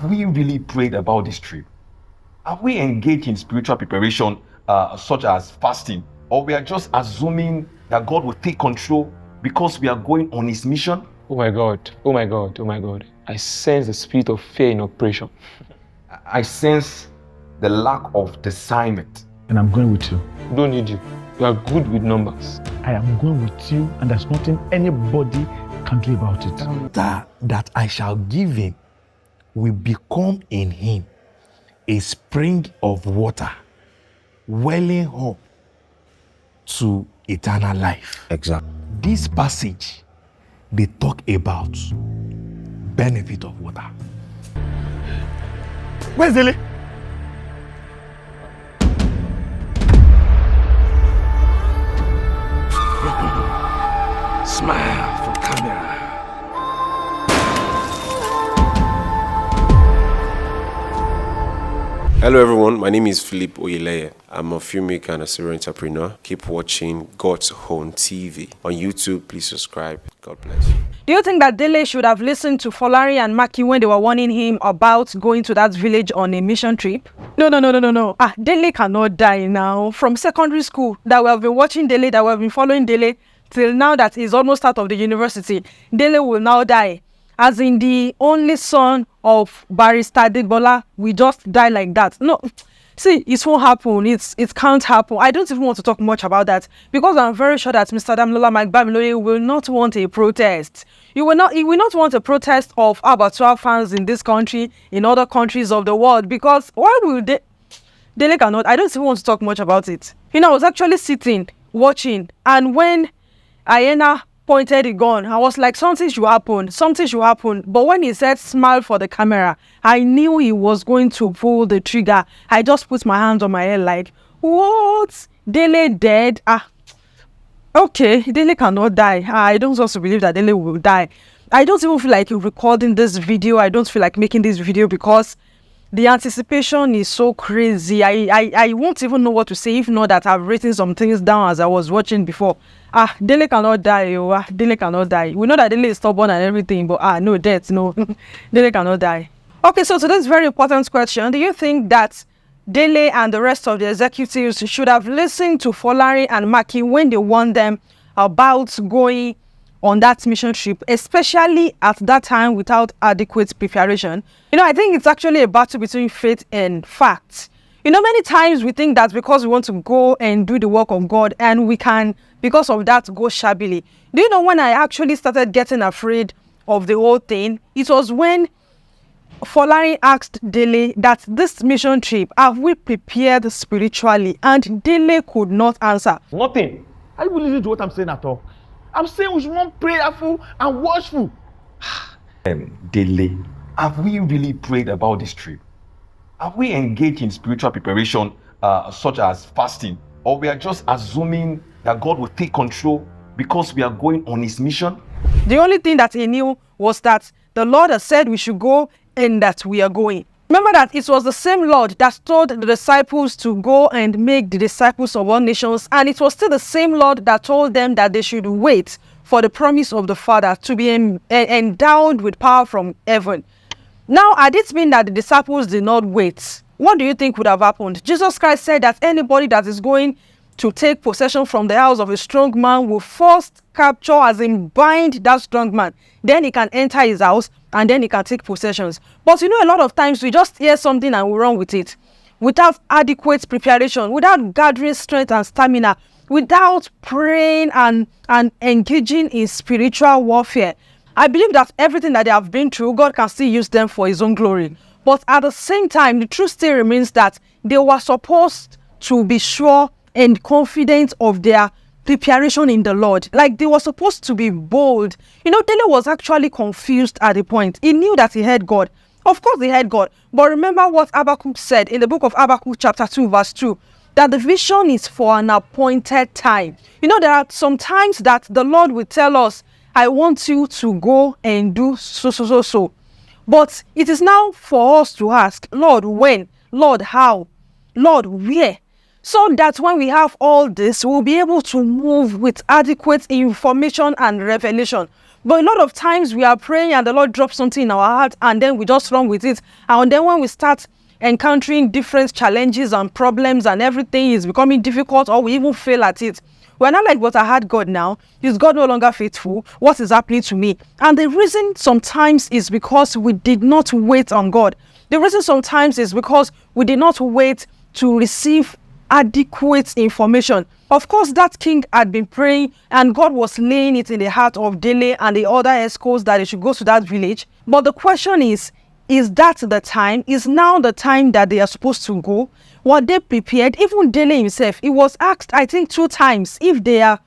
Have we really prayed about this trip? Have we engaged in spiritual preparation such as fasting? Or we are just assuming that God will take control because we are going on his mission? Oh my God, oh my God, oh my God. I sense the spirit of fear in operation. I sense the lack of discernment. And I'm going with you. Don't need you. You are good with numbers. I am going with you, and there's nothing anybody can do about it. That I shall give him will become in him a spring of water welling up to eternal life. Exactly. This passage, they talk about benefit of water. Where's Dele? Smile for camera. Hello everyone, my name is Philip Oyeleye. I'm a filmmaker and a serial entrepreneur. Keep watching God's Own TV. On YouTube, please subscribe. God bless you. Do you think that Dele should have listened to Floras and Maki when they were warning him about going to that village on a mission trip? No. Dele cannot die now. From secondary school, that we have been watching Dele, that we have been following Dele, till now that he's almost out of the university, Dele will now die. As in the only son of Barrister Damilola, we just die like that. No, see, it won't happen. It can't happen. I don't even want to talk much about that because I'm very sure that Mr. Damilola Mike-Bamiloye will not want a protest. He will not want a protest of Abattoir fans in this country, in other countries of the world, because why will Dele cannot? I don't even want to talk much about it. You know, I was actually sitting, watching, and when Ayena pointed the gun, I was like, something should happen. But when he said smile for the camera, I knew he was going to pull the trigger. I just put my hands on my head like, what? Dele dead? Okay, Dele cannot die. I don't also believe that Dele will die. I don't even feel like recording this video. I don't feel like making this video because the anticipation is so crazy. I won't even know what to say if not that I've written some things down as I was watching before. Dele cannot die. Dele cannot die. We know that Dele is stubborn and everything, but no death, no. Dele cannot die. Okay, so to this very important question, do you think that Dele and the rest of the executives should have listened to Floras and Maki when they warned them about going on that mission trip, especially at that time without adequate preparation? You know, I think it's actually a battle between faith and fact. You know, many times we think that because we want to go and do the work of God and we can, because of that, go shabbily. Do you know when I actually started getting afraid of the whole thing? It was when Floras asked Dele that this mission trip, have we prepared spiritually? And Dele could not answer. Nothing. Are you listening to what I'm saying at all? I'm saying we should be prayerful and watchful. Dele, have we really prayed about this trip? Have we engaged in spiritual preparation such as fasting? Or we are just assuming that God will take control because we are going on his mission? The only thing that he knew was that the Lord has said we should go and that we are going. Remember that it was the same Lord that told the disciples to go and make the disciples of all nations, and it was still the same Lord that told them that they should wait for the promise of the Father to be endowed with power from heaven. Now, had it been that the disciples did not wait, what do you think would have happened? Jesus Christ said that anybody that is going to take possession from the house of a strong man will first capture, as in bind that strong man. Then he can enter his house and then he can take possessions. But you know, a lot of times we just hear something and we run with it without adequate preparation, without gathering strength and stamina, without praying and engaging in spiritual warfare. I believe that everything that they have been through, God can still use them for his own glory. But at the same time, the truth still remains that they were supposed to be sure and confident of their preparation in the Lord. Like, they were supposed to be bold. You know, Dele was actually confused at the point. He knew that he had God. Of course, he had God. But remember what Habakkuk said in the book of Habakkuk chapter 2 verse 2. That the vision is for an appointed time. You know, there are some times that the Lord will tell us, I want you to go and do so. But it is now for us to ask, Lord, when? Lord, how? Lord, where? So that when we have all this, we'll be able to move with adequate information and revelation. But a lot of times we are praying and the Lord drops something in our heart and then we just run with it. And then when we start encountering different challenges and problems and everything is becoming difficult, or we even fail at it, we're not like, but I had God now. Is God no longer faithful? What is happening to me? And the reason sometimes is because we did not wait on God. The reason sometimes is because we did not wait to receive adequate information. Of course, that king had been praying and God was laying it in the heart of Dele and the other escorts that they should go to that village. But the question is that the time? Is now the time that they are supposed to go? Were they prepared? Even Dele himself, he was asked, I think 2 times, if they are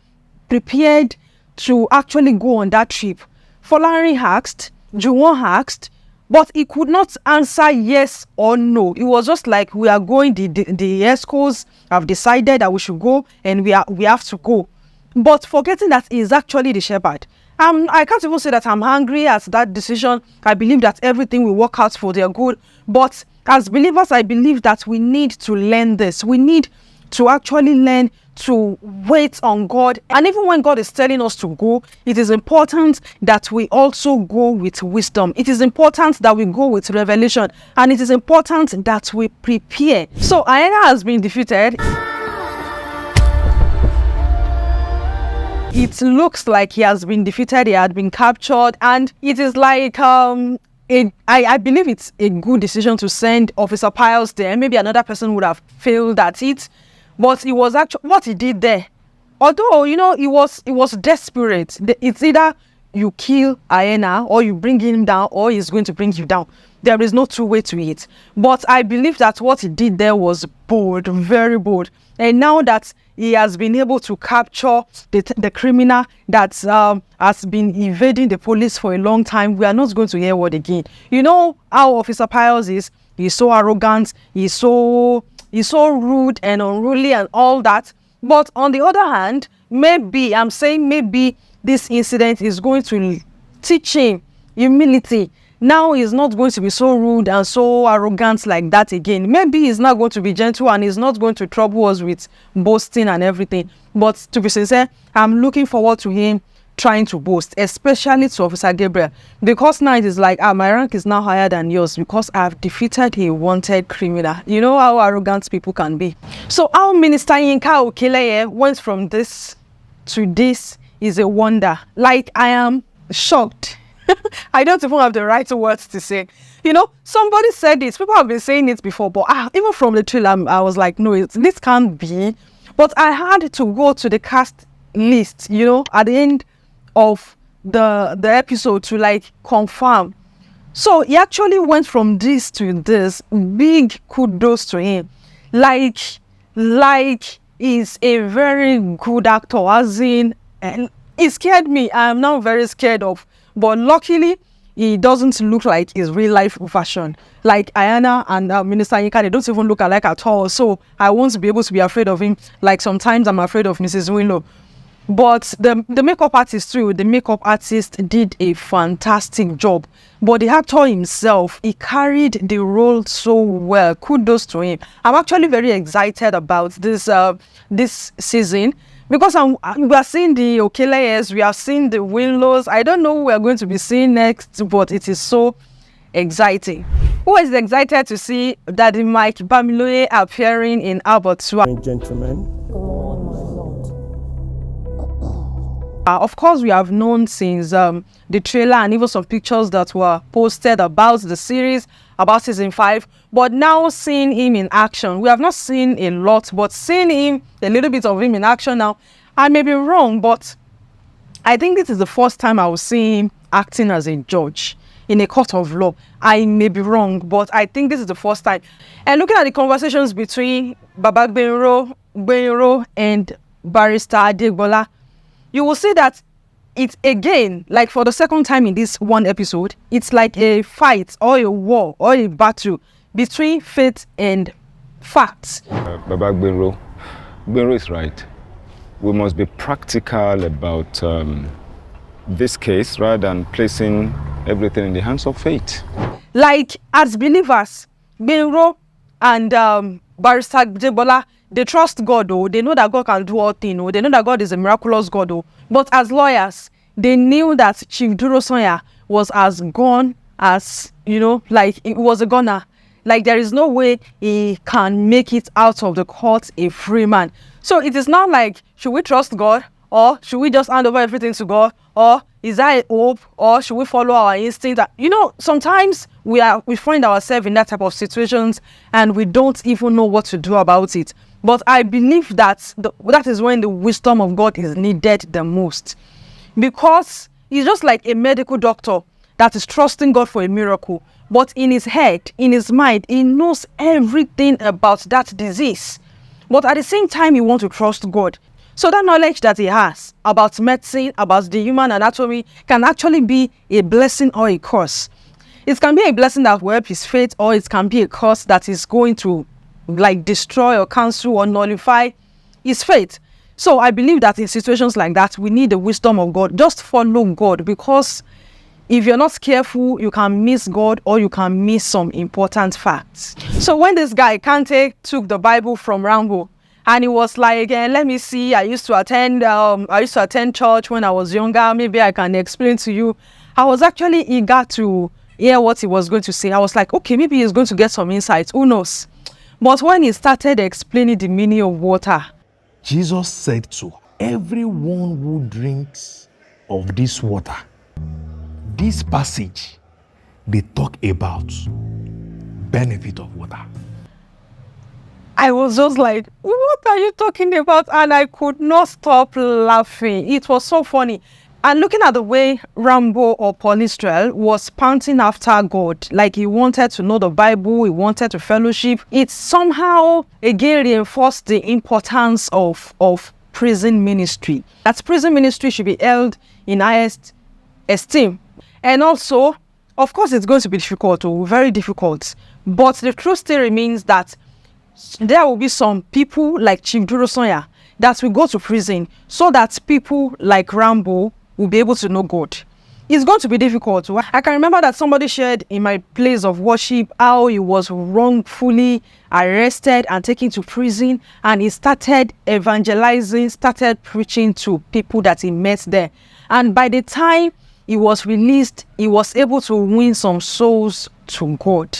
prepared to actually go on that trip. Folari asked, Juwon asked, but he could not answer yes or no. It was just like, we are going, the escorts have decided that we should go and we have to go. But forgetting that he is actually the shepherd. I can't even say that I'm angry at that decision. I believe that everything will work out for their good. But as believers, I believe that we need to learn this. We need to actually learn to wait on God. And even when God is telling us to go, it is important that we also go with wisdom. It is important that we go with revelation. And it is important that we prepare. So Aena has been defeated. It looks like he has been defeated, he had been captured, and it is like I believe it's a good decision to send Officer Piles there. Maybe another person would have failed at it, but it was actually what he did there. Although, you know, it was desperate. It's either you kill Aena or you bring him down, or he's going to bring you down. There is no two way to it. But I believe that what he did there was bold, very bold. And now that he has been able to capture the criminal that has been evading the police for a long time, we are not going to hear word again. You know how Officer Piles is? He's so arrogant, he's so rude and unruly and all that. But on the other hand, maybe this incident is going to teach him humility. Now he's not going to be so rude and so arrogant like that again. Maybe he's not going to be gentle and he's not going to trouble us with boasting and everything. But to be sincere, I'm looking forward to him trying to boast, especially to Officer Gabriel. Because now it is like, my rank is now higher than yours because I've defeated a wanted criminal. You know how arrogant people can be. So how Minister Yinka Okeleye went from this to this is a wonder. Like, I am shocked. I don't even have the right words to say. You know, somebody said this. People have been saying it before, but even from the trailer, I was like, no, this can't be. But I had to go to the cast list, you know, at the end of the episode to like confirm. So he actually went from this to this. Big kudos to him. Like he's a very good actor, as in, and it scared me. I am now very scared of. But luckily, he doesn't look like his real life version. Like Aena and Minister Yinka, they don't even look alike at all. So I won't be able to be afraid of him. Like sometimes I'm afraid of Mrs. Winlow. But the makeup artist too, the makeup artist did a fantastic job. But the actor himself, he carried the role so well. Kudos to him. I'm actually very excited about this season. Because we are seeing the Okeleyes, we are seeing the Winlows. I don't know who we are going to be seeing next, but it is so exciting. Who is excited to see Daddy Mike-Bamiloye appearing in Abattoir? Gentlemen. Of course, we have known since the trailer and even some pictures that were posted about the series, about season 5. But now seeing him in action, we have not seen a lot, but seeing him, a little bit of him in action now, I may be wrong, but I think this is the first time I will see him acting as a judge in a court of law. I may be wrong, but I think this is the first time. And looking at the conversations between Baba Gbenro and Barrister Adegbola, you will see that it's again, like for the second time in this one episode, it's like a fight or a war or a battle between faith and facts. Baba Gbenro is right. We must be practical about this case rather than placing everything in the hands of fate. Like, as believers, Gbenro and Barrister Adegbola, they trust God, oh. They know that God can do all things, oh. They know that God is a miraculous God, oh. But as lawyers, they knew that Chief Durosonya was as gone as, like it was a goner. Like there is no way he can make it out of the court a free man. So it is not like, should we trust God? Or should we just hand over everything to God? Or is that a hope? Or should we follow our instinct? Sometimes we find ourselves in that type of situations and we don't even know what to do about it. But I believe that that is when the wisdom of God is needed the most. Because he's just like a medical doctor that is trusting God for a miracle. But in his head, in his mind, he knows everything about that disease. But at the same time, he wants to trust God. So that knowledge that he has about medicine, about the human anatomy, can actually be a blessing or a curse. It can be a blessing that will help his faith, or it can be a curse that is going to destroy or cancel or nullify his faith. So I believe that in situations like that, we need the wisdom of God. Just follow God, because if you're not careful, you can miss God or you can miss some important facts. So when this guy, Kante, took the Bible from Rambo, and he was like, let me see, I used to attend church when I was younger. Maybe I can explain to you. I was actually eager to hear what he was going to say. I was like, okay, maybe he's going to get some insights. Who knows? But when he started explaining the meaning of water, Jesus said to everyone who drinks of this water, this passage, they talk about benefit of water. I was just like, what are you talking about? And I could not stop laughing. It was so funny. And looking at the way Rambo or Polistrel was panting after God, like he wanted to know the Bible, he wanted to fellowship, it somehow again reinforced the importance of prison ministry. That prison ministry should be held in highest esteem. And also, of course, it's going to be difficult, very difficult. But the truth still remains that there will be some people like Chief Durosonya that will go to prison so that people like Rambo will be able to know God. It's going to be difficult. I can remember that somebody shared in my place of worship how he was wrongfully arrested and taken to prison, and he started evangelizing, started preaching to people that he met there. And by the time he was released, he was able to win some souls to God.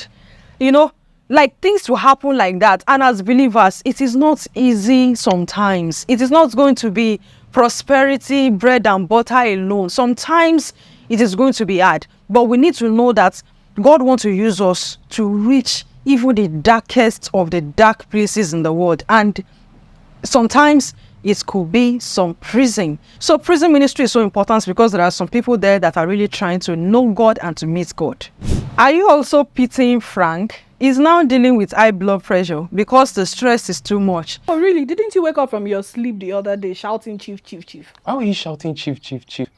Like things will happen like that. And as believers, it is not easy sometimes. It is not going to be prosperity, bread and butter alone. Sometimes it is going to be hard. But we need to know that God wants to use us to reach even the darkest of the dark places in the world. And sometimes it could be some prison. So prison ministry is so important because there are some people there that are really trying to know God and to meet God. Are you also pitying Frank? He's now dealing with high blood pressure because the stress is too much. Oh, really? Didn't you wake up from your sleep the other day shouting, Chief, Chief, Chief? How are you shouting, Chief, Chief, Chief?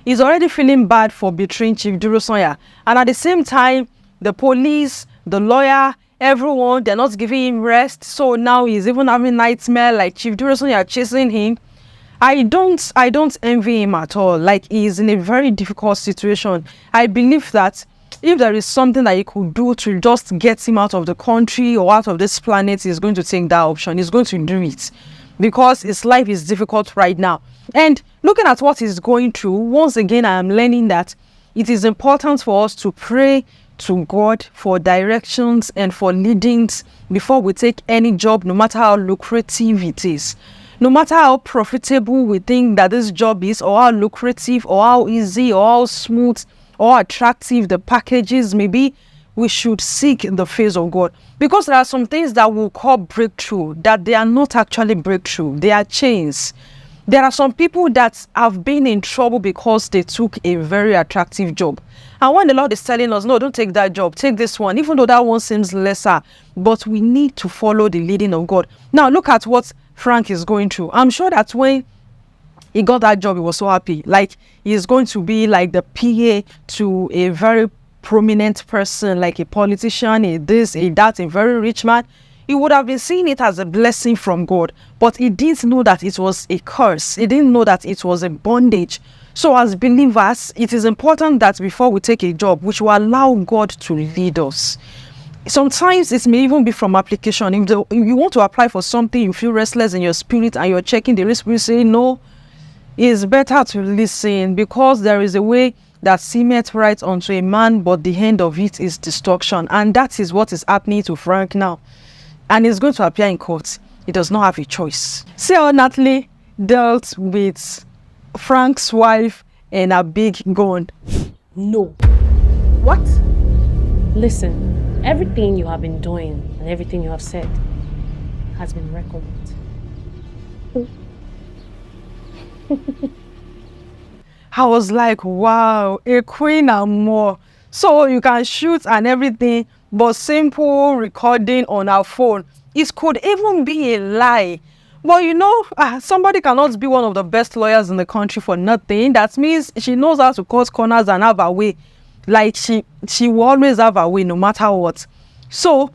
He's already feeling bad for betraying Chief Durosonya. And at the same time, the police, the lawyer, everyone, they're not giving him rest. So now he's even having nightmare like Chief Durosonya chasing him. I don't envy him at all. Like, he's in a very difficult situation. I believe that if there is something that he could do to just get him out of the country or out of this planet, he's going to take that option. He's going to do it because his life is difficult right now. And looking at what he's going through, once again, I am learning that it is important for us to pray to God for directions and for leadings before we take any job, no matter how lucrative it is. No matter how profitable we think that this job is, or how lucrative, or how easy, or how smooth, or attractive the packages may be, we should seek the face of God. Because there are some things that we'll call breakthrough, that they are not actually breakthrough. They are chains. There are some people that have been in trouble because they took a very attractive job. And when the Lord is telling us, no, don't take that job, take this one, even though that one seems lesser, but we need to follow the leading of God. Now, look at what Frank is going through. I'm sure that when he got that job, he was so happy. Like, he's going to be like the PA to a very prominent person, like a politician, a this, a that, a very rich man. He would have been seeing it as a blessing from God, but he didn't know that it was a curse. He didn't know that it was a bondage. So as believers, it is important that before we take a job, we should allow God to lead us. Sometimes it may even be from application. If you want to apply for something, you feel restless in your spirit and you're checking, the Spirit saying, no, it's better to listen, because there is a way that seemeth right unto a man, but the end of it is destruction. And that is what is happening to Frank now. And it's going to appear in court. He does not have a choice. See how Natalie dealt with Frank's wife and a big gun. No. What? Listen, everything you have been doing and everything you have said has been recorded. I was like, wow, a queen and more. So you can shoot and everything, but simple recording on our phone, it could even be a lie. But you know, somebody cannot be one of the best lawyers in the country for nothing. That means she knows how to cut corners and have her way. Like she will always have her way no matter what. So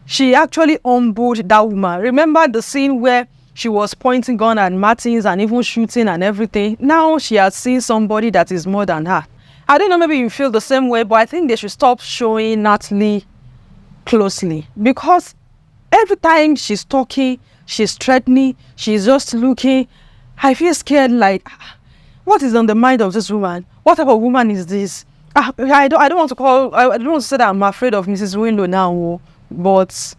she actually humbled that woman. Remember the scene where she was pointing gun at Martins and even shooting and everything? Now she has seen somebody that is more than her. I don't know, maybe you feel the same way, but I think they should stop showing Natalie closely, because every time she's talking, she's threatening, she's just looking. I feel scared, like, what is on the mind of this woman? What type of woman is this? I don't want to say that I'm afraid of Mrs. Winlow now, but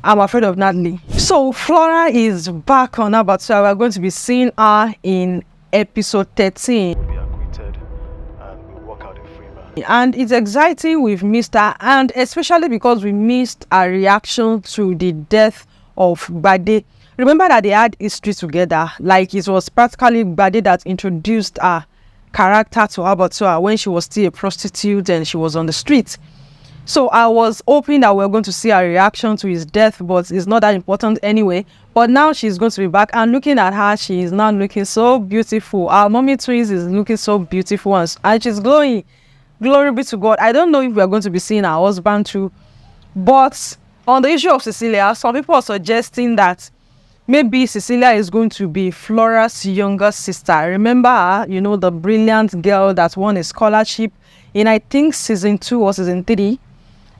I'm afraid of Natalie. So Flora is back on Abattoir. We're going to be seeing her in episode 13. Be acquitted and we'll walk out a free man. And it's exciting. We've missed her, and especially because we missed a reaction to the death of Bade. Remember that they had history together. Like, it was practically Bade that introduced her character to Abattoir when she was still a prostitute and she was on the street. So I was hoping that we were going to see a reaction to his death, but it's not that important anyway. But now she's going to be back, and looking at her, she is now looking so beautiful. Our mommy twins is looking so beautiful, and she's glowing. Glory be to God. I don't know if we are going to be seeing her husband too. But on the issue of Cecilia, some people are suggesting that maybe Cecilia is going to be Flora's younger sister. Remember her, you know, the brilliant girl that won a scholarship in, I think, season 2 or season 3.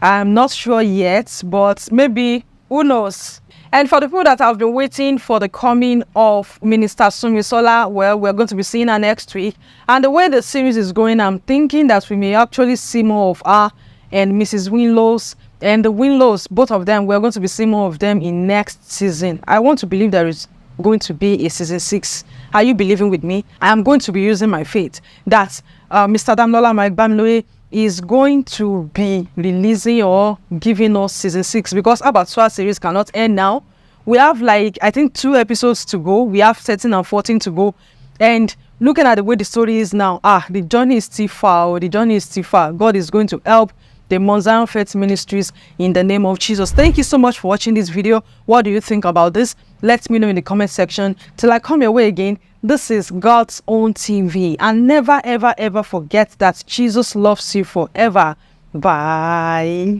I'm not sure yet, but maybe, who knows. And for the people that have been waiting for the coming of Minister Sumisola, well, we're going to be seeing her next week. And the way the series is going, I'm thinking that we may actually see more of her and Mrs. Winlows. And the Winlows, both of them, we're going to be seeing more of them in next season. I want to believe there is going to be a season 6. Are you believing with me? I am going to be using my faith that Mr. Damilola Mike-Bamiloye is going to be releasing or giving us season 6, because Abattoir series cannot end now. We have, like, I think 2 episodes to go. We have 13 and 14 to go. And looking at the way the story is now, the journey is still far. The journey is still far. God is going to help the Mount Zion Faith Ministries in the name of Jesus. Thank you so much for watching this video. What do you think about this? Let me know in the comment section. Till I come your way again, this is God's Own TV. And never, ever, ever forget that Jesus loves you forever. Bye.